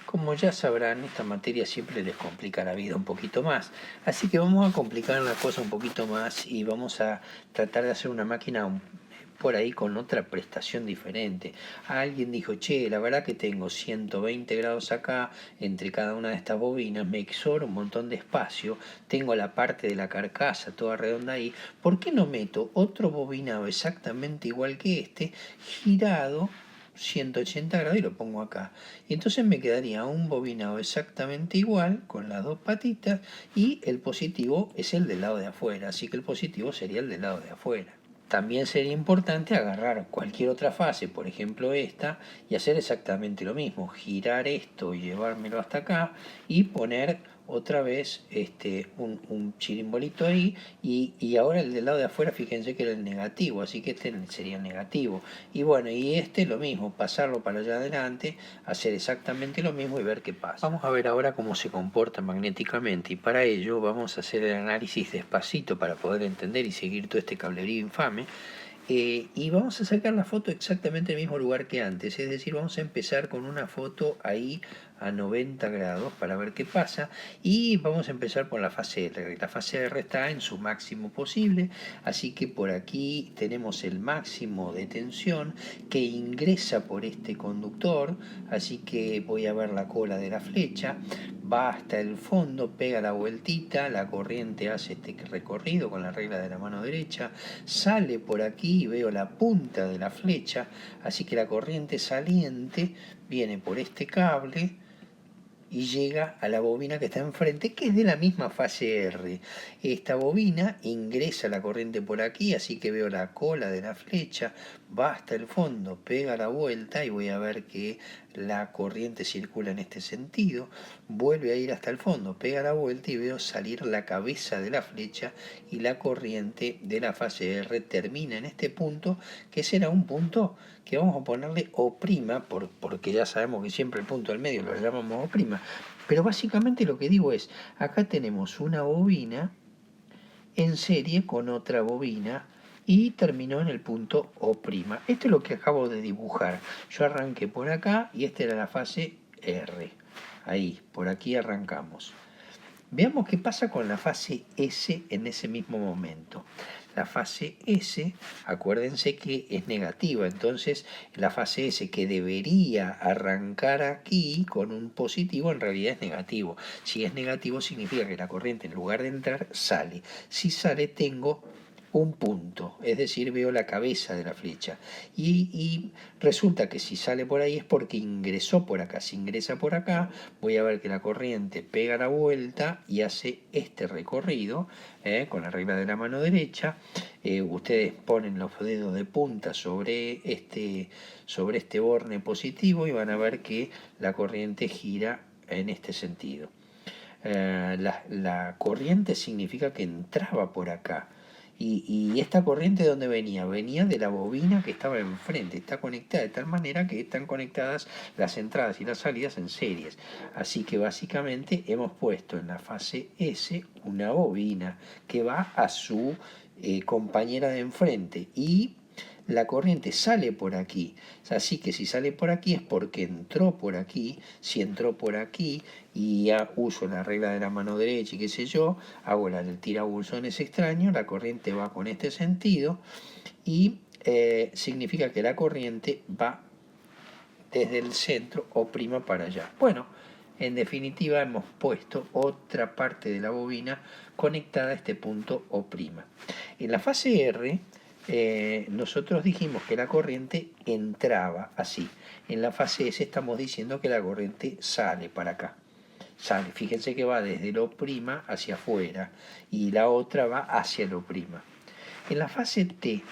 Como ya sabrán, esta materia siempre les complica la vida un poquito más. Así que vamos a complicar la cosa un poquito más y vamos a tratar de hacer una máquina por ahí con otra prestación diferente. Alguien dijo, che, la verdad que tengo 120 grados acá entre cada una de estas bobinas, me sobra un montón de espacio, tengo la parte de la carcasa toda redonda ahí, ¿por qué no meto otro bobinado exactamente igual que este, girado 180 grados y lo pongo acá? Y entonces me quedaría un bobinado exactamente igual, con las dos patitas, y el positivo es el del lado de afuera, así que el positivo sería el del lado de afuera. También sería importante agarrar cualquier otra fase, por ejemplo esta, y hacer exactamente lo mismo, girar esto y llevármelo hasta acá y poner otra vez un chirimbolito ahí y ahora el del lado de afuera fíjense que era el negativo, así que este sería el negativo. Y bueno, y este lo mismo, pasarlo para allá adelante, hacer exactamente lo mismo y ver qué pasa. Vamos a ver ahora cómo se comporta magnéticamente y para ello vamos a hacer el análisis despacito para poder entender y seguir todo este cablerío infame. Y vamos a sacar la foto exactamente en el mismo lugar que antes, es decir, vamos a empezar con una foto ahí a 90 grados para ver qué pasa y vamos a empezar por la fase R. La fase R está en su máximo posible, así que por aquí tenemos el máximo de tensión que ingresa por este conductor, así que voy a ver la cola de la flecha, va hasta el fondo, pega la vueltita, la corriente hace este recorrido con la regla de la mano derecha, sale por aquí y veo la punta de la flecha, así que la corriente saliente viene por este cable y llega a la bobina que está enfrente, que es de la misma fase R. Esta bobina ingresa la corriente por aquí, así que veo la cola de la flecha, va hasta el fondo, pega la vuelta y voy a ver que la corriente circula en este sentido, vuelve a ir hasta el fondo, pega la vuelta y veo salir la cabeza de la flecha y la corriente de la fase R termina en este punto, que será un punto que vamos a ponerle O', porque ya sabemos que siempre el punto del medio lo llamamos O', pero básicamente lo que digo es, acá tenemos una bobina en serie con otra bobina y terminó en el punto O'. Esto es lo que acabo de dibujar. Yo arranqué por acá y esta era la fase R. Ahí, por aquí arrancamos. Veamos qué pasa con la fase S en ese mismo momento. La fase S, acuérdense que es negativa, entonces la fase S que debería arrancar aquí con un positivo en realidad es negativo. Si es negativo significa que la corriente en lugar de entrar sale. Si sale tengo un punto, es decir, veo la cabeza de la flecha y resulta que si sale por ahí es porque ingresó por acá. Si ingresa por acá voy a ver que la corriente pega la vuelta y hace este recorrido con la regla de la mano derecha. Ustedes ponen los dedos de punta sobre este borne positivo y van a ver que la corriente gira en este sentido. La corriente significa que entraba por acá. Y esta corriente ¿de dónde venía? Venía de la bobina que estaba enfrente. Está conectada de tal manera que están conectadas las entradas y las salidas en series. Así que básicamente hemos puesto en la fase S una bobina que va a su compañera de enfrente y la corriente sale por aquí. Así que si sale por aquí es porque entró por aquí. Si entró por aquí y ya uso la regla de la mano derecha y qué sé yo, hago la del tirabulsones extraño, la corriente va con este sentido y significa que la corriente va desde el centro O' para allá. Bueno, en definitiva hemos puesto otra parte de la bobina conectada a este punto O'. En la fase R nosotros dijimos que la corriente entraba así. En la fase S estamos diciendo que la corriente sale para acá. Sale, fíjense que va desde el O' hacia afuera y la otra va hacia el O'. En la fase T,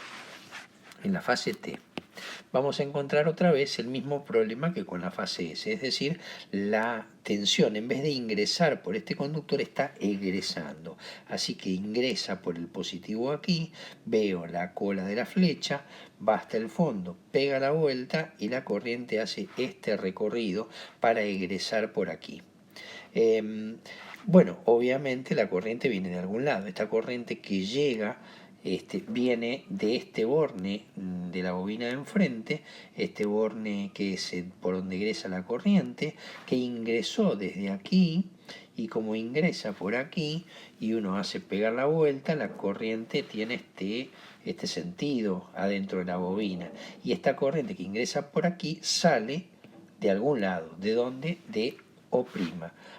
vamos a encontrar otra vez el mismo problema que con la fase S, es decir, la tensión en vez de ingresar por este conductor está egresando, así que ingresa por el positivo aquí, veo la cola de la flecha, va hasta el fondo, pega la vuelta y la corriente hace este recorrido para egresar por aquí. Bueno, obviamente la corriente viene de algún lado, esta corriente que llega viene de este borne de la bobina de enfrente, este borne que es por donde ingresa la corriente, que ingresó desde aquí, y como ingresa por aquí y uno hace pegar la vuelta, la corriente tiene este sentido adentro de la bobina. Y esta corriente que ingresa por aquí sale de algún lado. ¿De dónde? De O'.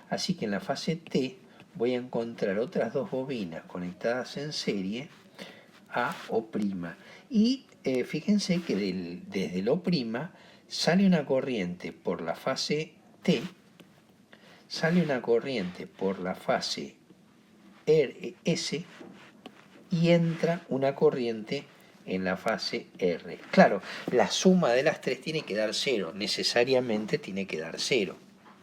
Así que en la fase T voy a encontrar otras dos bobinas conectadas en serie a O'. Y fíjense que desde el O' sale una corriente por la fase T, sale una corriente por la fase S y entra una corriente en la fase R. Claro, la suma de las tres tiene que dar 0, necesariamente tiene que dar 0.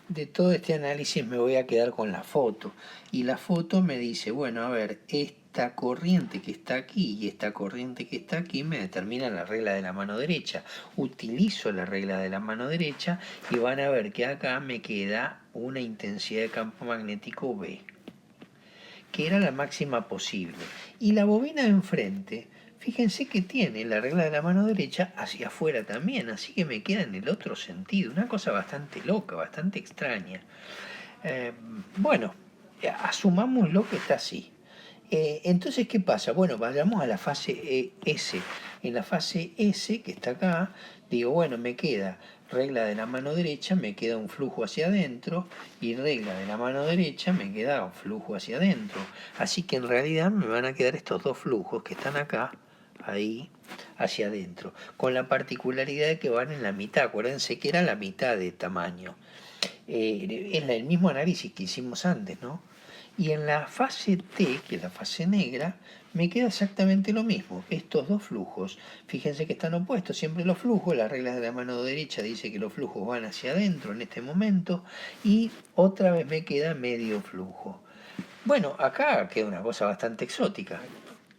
De todo este análisis me voy a quedar con la foto, y la foto me dice, bueno, a ver, esta corriente que está aquí y esta corriente que está aquí me determinan la regla de la mano derecha. Utilizo la regla de la mano derecha y van a ver que acá me queda una intensidad de campo magnético B, que era la máxima posible. Y la bobina de enfrente, fíjense que tiene la regla de la mano derecha hacia afuera también, así que me queda en el otro sentido. Una cosa bastante loca, bastante extraña. Bueno, asumámoslo que está así. Entonces, ¿qué pasa? Bueno, vayamos a la fase S. En la fase S, que está acá, digo, bueno, me queda regla de la mano derecha, me queda un flujo hacia adentro, y regla de la mano derecha me queda un flujo hacia adentro. Así que en realidad me van a quedar estos dos flujos que están acá, ahí, hacia adentro, con la particularidad de que van en la mitad. Acuérdense que era la mitad de tamaño. Es el mismo análisis que hicimos antes, ¿no? Y en la fase T, que es la fase negra, me queda exactamente lo mismo. Estos dos flujos, fíjense que están opuestos siempre los flujos. La regla de la mano derecha dice que los flujos van hacia adentro en este momento, y otra vez me queda medio flujo. Bueno, acá queda una cosa bastante exótica.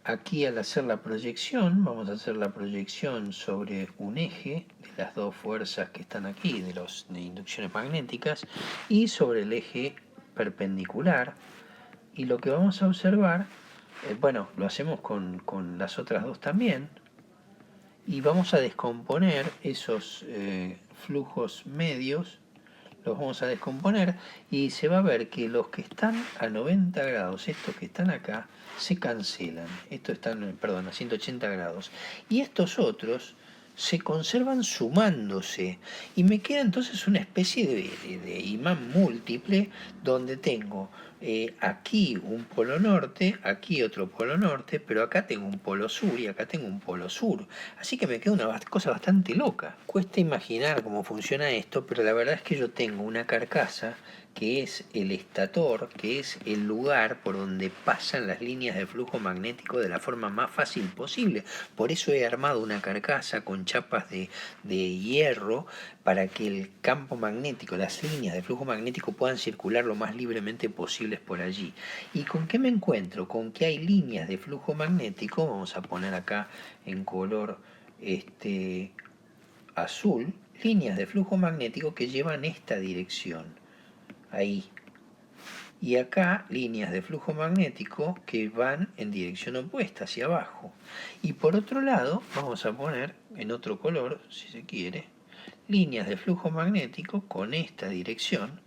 Aquí, al hacer la proyección, vamos a hacer la proyección sobre un eje de las dos fuerzas que están aquí, de inducciones magnéticas, y sobre el eje perpendicular. Y lo que vamos a observar, bueno, lo hacemos con las otras dos también, y vamos a descomponer esos flujos medios, los vamos a descomponer, y se va a ver que los que están a 90 grados, estos que están acá, se cancelan. Estos están, perdón, a 180 grados. Y estos otros se conservan sumándose, y me queda entonces una especie de imán múltiple, donde tengo aquí un polo norte, aquí otro polo norte, pero acá tengo un polo sur y acá tengo un polo sur. Así que me queda una cosa bastante loca. Cuesta imaginar cómo funciona esto, pero la verdad es que yo tengo una carcasa que es el estator, que es el lugar por donde pasan las líneas de flujo magnético de la forma más fácil posible. Por eso he armado una carcasa con chapas de hierro, para que el campo magnético, las líneas de flujo magnético puedan circular lo más libremente posibles por allí. ¿Y con qué me encuentro? Con que hay líneas de flujo magnético, vamos a poner acá en color azul, líneas de flujo magnético que llevan esta dirección, ahí. Y acá líneas de flujo magnético que van en dirección opuesta, hacia abajo. Y por otro lado, vamos a poner en otro color, si se quiere, líneas de flujo magnético con esta dirección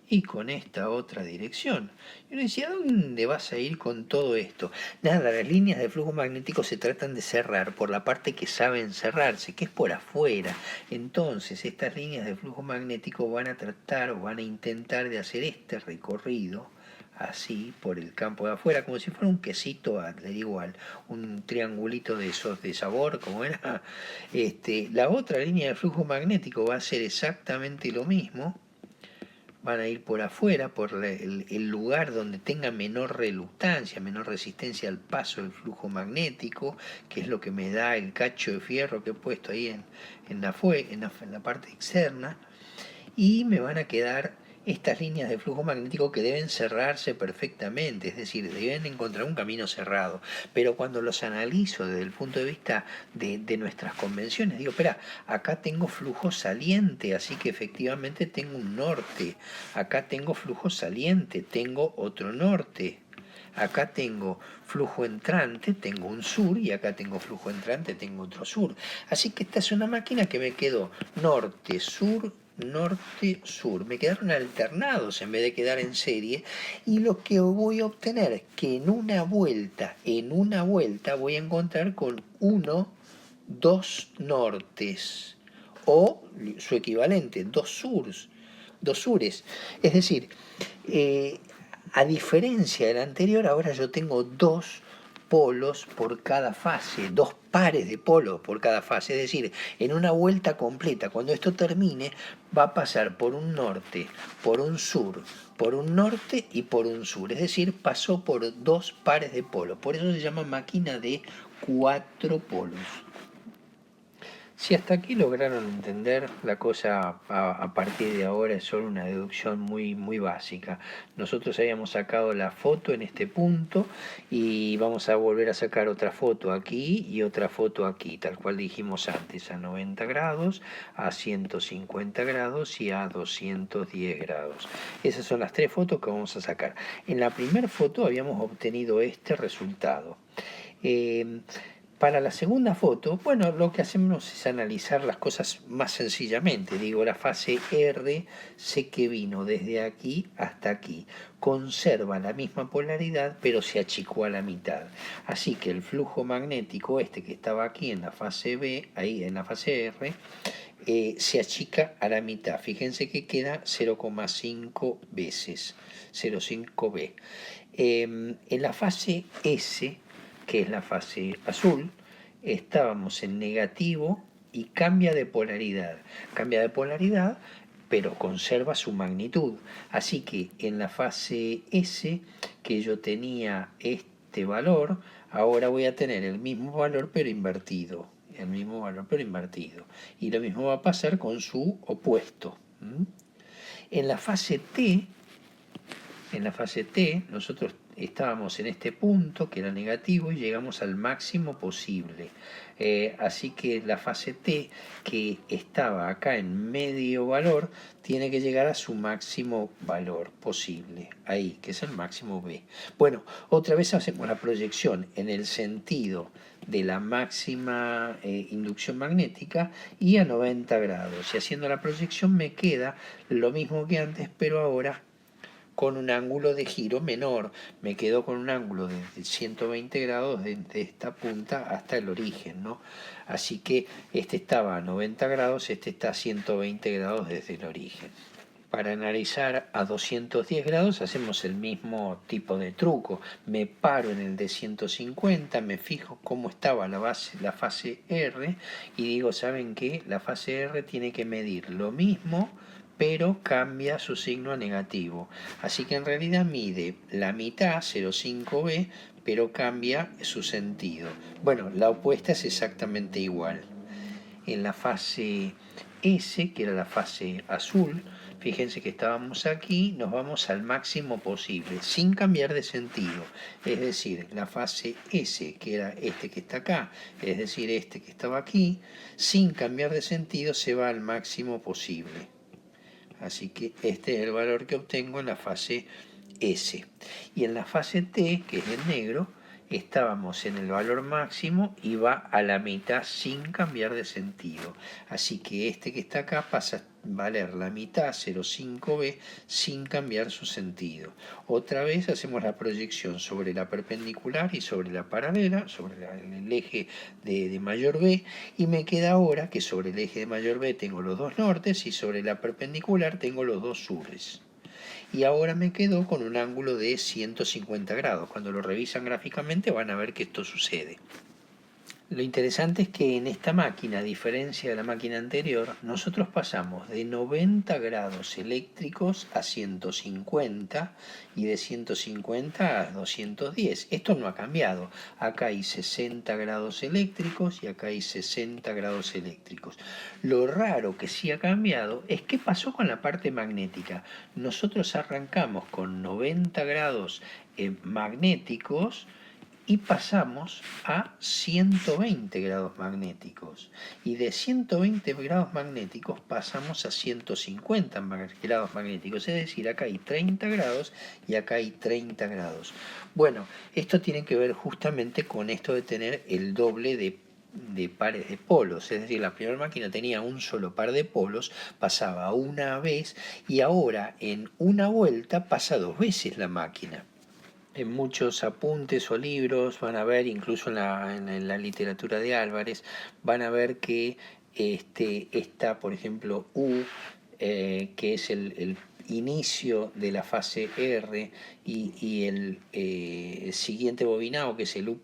y con esta otra dirección. Y uno decía, ¿a dónde vas a ir con todo esto? Nada, las líneas de flujo magnético se tratan de cerrar por la parte que saben cerrarse, que es por afuera. Entonces, estas líneas de flujo magnético van a tratar o van a intentar de hacer este recorrido así por el campo de afuera, como si fuera un quesito Adler, igual, un triangulito de esos de sabor, como era. La otra línea de flujo magnético va a ser exactamente lo mismo. Van a ir por afuera, por el lugar donde tenga menor reluctancia, menor resistencia al paso del flujo magnético, que es lo que me da el cacho de fierro que he puesto ahí en la parte externa. Y me van a quedar estas líneas de flujo magnético que deben cerrarse perfectamente, es decir, deben encontrar un camino cerrado. Pero cuando los analizo desde el punto de vista de nuestras convenciones, digo, espera, acá tengo flujo saliente, así que efectivamente tengo un norte. Acá tengo flujo saliente, tengo otro norte. Acá tengo flujo entrante, tengo un sur, y acá tengo flujo entrante, tengo otro sur. Así que esta es una máquina que me quedó norte, sur, norte, sur. Me quedaron alternados en vez de quedar en serie. Y lo que voy a obtener es que en una vuelta voy a encontrar con dos nortes. O su equivalente, dos sures. Es decir, a diferencia del anterior, ahora yo tengo dos polos por cada fase, dos pares de polos por cada fase. Es decir, en una vuelta completa, cuando esto termine, va a pasar por un norte, por un sur, por un norte y por un sur. Es decir, pasó por dos pares de polos. Por eso se llama máquina de cuatro polos. Si hasta aquí lograron entender, la cosa a partir de ahora es solo una deducción muy básica. Nosotros habíamos sacado la foto en este punto y vamos a volver a sacar otra foto aquí y otra foto aquí, tal cual dijimos antes, a 90 grados, a 150 grados y a 210 grados. Esas son las tres fotos que vamos a sacar. En la primera foto habíamos obtenido este resultado. Para la segunda foto, bueno, lo que hacemos es analizar las cosas más sencillamente. Digo, la fase R sé que vino desde aquí hasta aquí. Conserva la misma polaridad, pero se achicó a la mitad. Así que el flujo magnético este que estaba aquí en la fase B, ahí en la fase R, se achica a la mitad. Fíjense que queda 0,5 veces, 0,5B. En la fase S, que es la fase azul, estábamos en negativo y cambia de polaridad. Cambia de polaridad, pero conserva su magnitud. Así que en la fase S, que yo tenía este valor, ahora voy a tener el mismo valor pero invertido. El mismo valor pero invertido. Y lo mismo va a pasar con su opuesto. En la fase T, nosotros estábamos en este punto que era negativo y llegamos al máximo posible. Así que la fase T, que estaba acá en medio valor, tiene que llegar a su máximo valor posible, ahí, que es el máximo B. Bueno, otra vez hacemos la proyección en el sentido de la máxima inducción magnética y a 90 grados. Y haciendo la proyección me queda lo mismo que antes, pero ahora con un ángulo de giro menor. Me quedo con un ángulo de 120 grados desde esta punta hasta el origen, ¿no? Así que este estaba a 90 grados, este está a 120 grados desde el origen. Para analizar a 210 grados hacemos el mismo tipo de truco. Me paro en el de 150, me fijo cómo estaba la fase R y digo, ¿saben qué? La fase R tiene que medir lo mismo, pero cambia su signo a negativo. Así que en realidad mide la mitad, 0,5B, pero cambia su sentido. Bueno, la opuesta es exactamente igual. En la fase S, que era la fase azul, fíjense que estábamos aquí, nos vamos al máximo posible, sin cambiar de sentido. Es decir, la fase S, que era este que está acá, es decir, este que estaba aquí, sin cambiar de sentido se va al máximo posible. Así que este es el valor que obtengo en la fase S. Y en la fase T, que es el negro, estábamos en el valor máximo y va a la mitad sin cambiar de sentido. Así que este que está acá pasa a valer la mitad, 0,5B, sin cambiar su sentido. Otra vez hacemos la proyección sobre la perpendicular y sobre la paralela, sobre el eje de mayor B, y me queda ahora que sobre el eje de mayor B tengo los dos nortes y sobre la perpendicular tengo los dos sures. Y ahora me quedo con un ángulo de 150 grados. Cuando lo revisan gráficamente van a ver que esto sucede. Lo interesante es que en esta máquina, a diferencia de la máquina anterior, nosotros pasamos de 90 grados eléctricos a 150 y de 150 a 210. Esto no ha cambiado. Acá hay 60 grados eléctricos y acá hay 60 grados eléctricos. Lo raro que sí ha cambiado es qué pasó con la parte magnética. Nosotros arrancamos con 90 grados magnéticos y pasamos a 120 grados magnéticos. Y de 120 grados magnéticos pasamos a 150 grados magnéticos. Es decir, acá hay 30 grados y acá hay 30 grados. Bueno, esto tiene que ver justamente con esto de tener el doble de pares de polos, es decir, la primera máquina tenía un solo par de polos, pasaba una vez y ahora en una vuelta pasa dos veces la máquina. En muchos apuntes o libros van a ver, incluso en la literatura de Álvarez, van a ver que está, por ejemplo, U, que es el inicio de la fase R, y el siguiente bobinado, que es el U',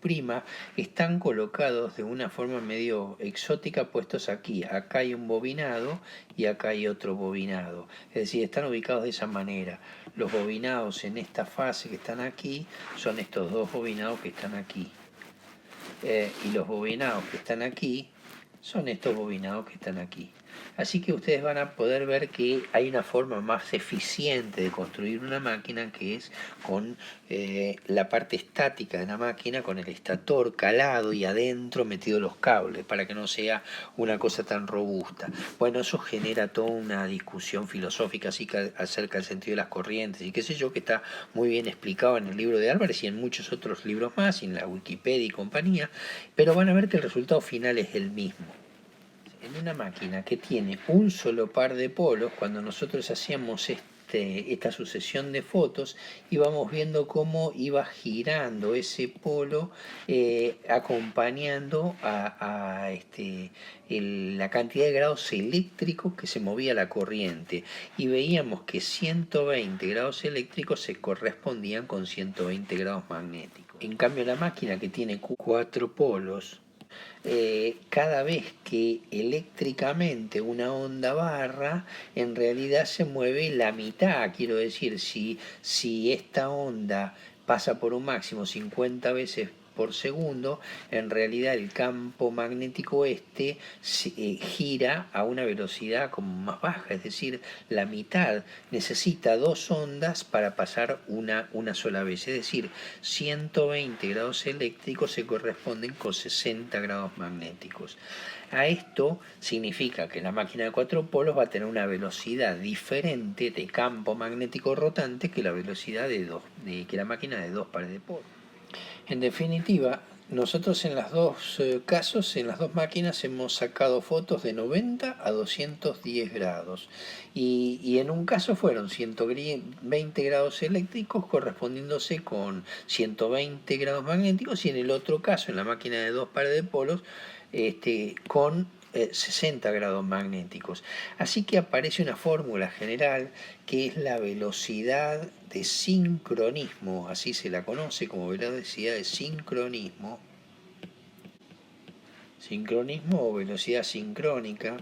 están colocados de una forma medio exótica, puestos aquí. Acá hay un bobinado y acá hay otro bobinado. Es decir, están ubicados de esa manera. Los bobinados en esta fase que están aquí son estos dos bobinados que están aquí. Y los bobinados que están aquí son estos bobinados que están aquí. Así que ustedes van a poder ver que hay una forma más eficiente de construir una máquina, que es con la parte estática de la máquina, con el estator calado y adentro metido los cables, para que no sea una cosa tan robusta. Bueno, eso genera toda una discusión filosófica acerca del sentido de las corrientes y qué sé yo, que está muy bien explicado en el libro de Álvarez y en muchos otros libros más, y en la Wikipedia y compañía, pero van a ver que el resultado final es el mismo. En una máquina que tiene un solo par de polos, cuando nosotros hacíamos esta sucesión de fotos, íbamos viendo cómo iba girando ese polo, acompañando a la cantidad de grados eléctricos que se movía la corriente, y veíamos que 120 grados eléctricos se correspondían con 120 grados magnéticos. En cambio, la máquina que tiene cuatro polos, cada vez que eléctricamente una onda barra, en realidad se mueve la mitad. Quiero decir, si esta onda pasa por un máximo 50 veces por segundo, en realidad el campo magnético gira a una velocidad como más baja, es decir, la mitad. Necesita dos ondas para pasar una sola vez, es decir, 120 grados eléctricos se corresponden con 60 grados magnéticos. A esto significa que la máquina de cuatro polos va a tener una velocidad diferente de campo magnético rotante que la velocidad que la máquina de dos pares de polos. En definitiva, nosotros en los dos casos, en las dos máquinas, hemos sacado fotos de 90 a 210 grados. Y en un caso fueron 120 grados eléctricos correspondiéndose con 120 grados magnéticos, y en el otro caso, en la máquina de dos pares de polos, con 60 grados magnéticos. Así que aparece una fórmula general que es la velocidad de sincronismo, así se la conoce como velocidad de sincronismo o velocidad sincrónica.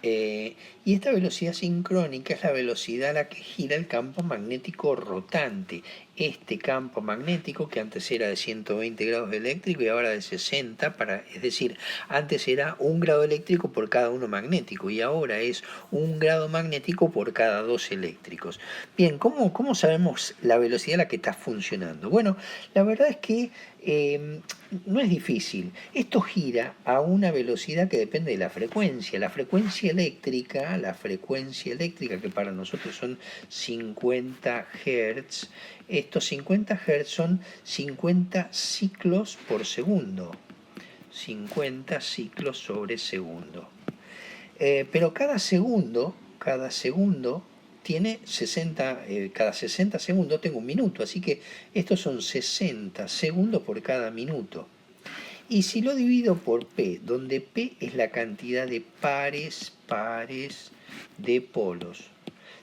Y esta velocidad sincrónica es la velocidad a la que gira el campo magnético rotante. Este campo magnético, que antes era de 120 grados eléctricos y ahora de 60, es decir, antes era 1 grado eléctrico por cada 1 magnético y ahora es 1 grado magnético por cada 2 eléctricos. Bien, ¿cómo sabemos la velocidad a la que está funcionando? Bueno, la verdad es que no es difícil. Esto gira a una velocidad que depende de la frecuencia. La frecuencia eléctrica, que para nosotros son 50 Hz, estos 50 Hz son 50 ciclos por segundo. 50 ciclos sobre segundo. Pero cada segundo tiene 60, cada 60 segundos tengo un minuto, así que estos son 60 segundos por cada minuto. Y si lo divido por P, donde P es la cantidad de pares de polos.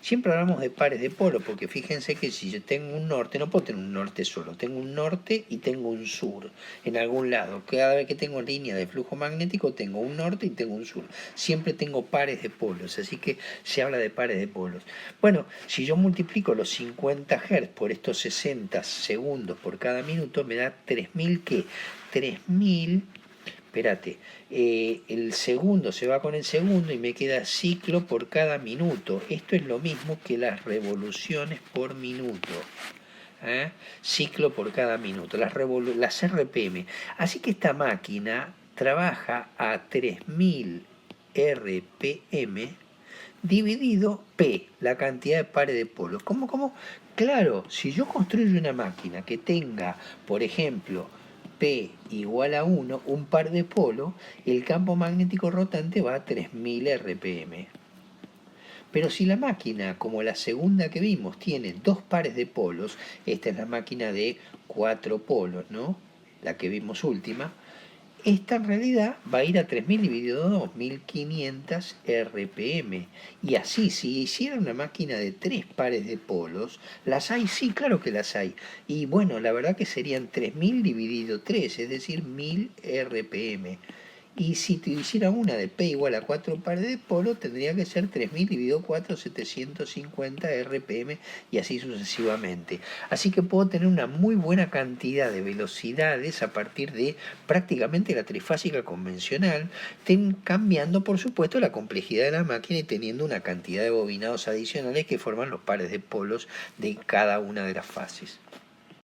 Siempre hablamos de pares de polos, porque fíjense que si yo tengo un norte, no puedo tener un norte solo, tengo un norte y tengo un sur en algún lado. Cada vez que tengo línea de flujo magnético, tengo un norte y tengo un sur. Siempre tengo pares de polos, así que se habla de pares de polos. Bueno, si yo multiplico los 50 Hz por estos 60 segundos por cada minuto, me da 3000, ¿qué? 3000, espérate, el segundo se va con el segundo y me queda ciclo por cada minuto. Esto es lo mismo que las revoluciones por minuto. ciclo por cada minuto, las RPM. Así que esta máquina trabaja a 3000 RPM dividido P, la cantidad de pares de polos. ¿Cómo? Claro, si yo construyo una máquina que tenga, por ejemplo, P igual a 1, un par de polos, el campo magnético rotante va a 3000 RPM. Pero si la máquina, como la segunda que vimos, tiene dos pares de polos, esta es la máquina de 4 polos, ¿no? La que vimos última, esta en realidad va a ir a 3000 dividido 2, 1500 RPM. Y así, si hiciera una máquina de 3 pares de polos, ¿las hay? Sí, claro que las hay. Y bueno, la verdad que serían 3000 dividido 3, es decir, 1000 RPM. Y si te hiciera una de P igual a 4 pares de polo, tendría que ser 3000 dividido 4, 750 RPM y así sucesivamente. Así que puedo tener una muy buena cantidad de velocidades a partir de prácticamente la trifásica convencional, cambiando por supuesto la complejidad de la máquina y teniendo una cantidad de bobinados adicionales que forman los pares de polos de cada una de las fases.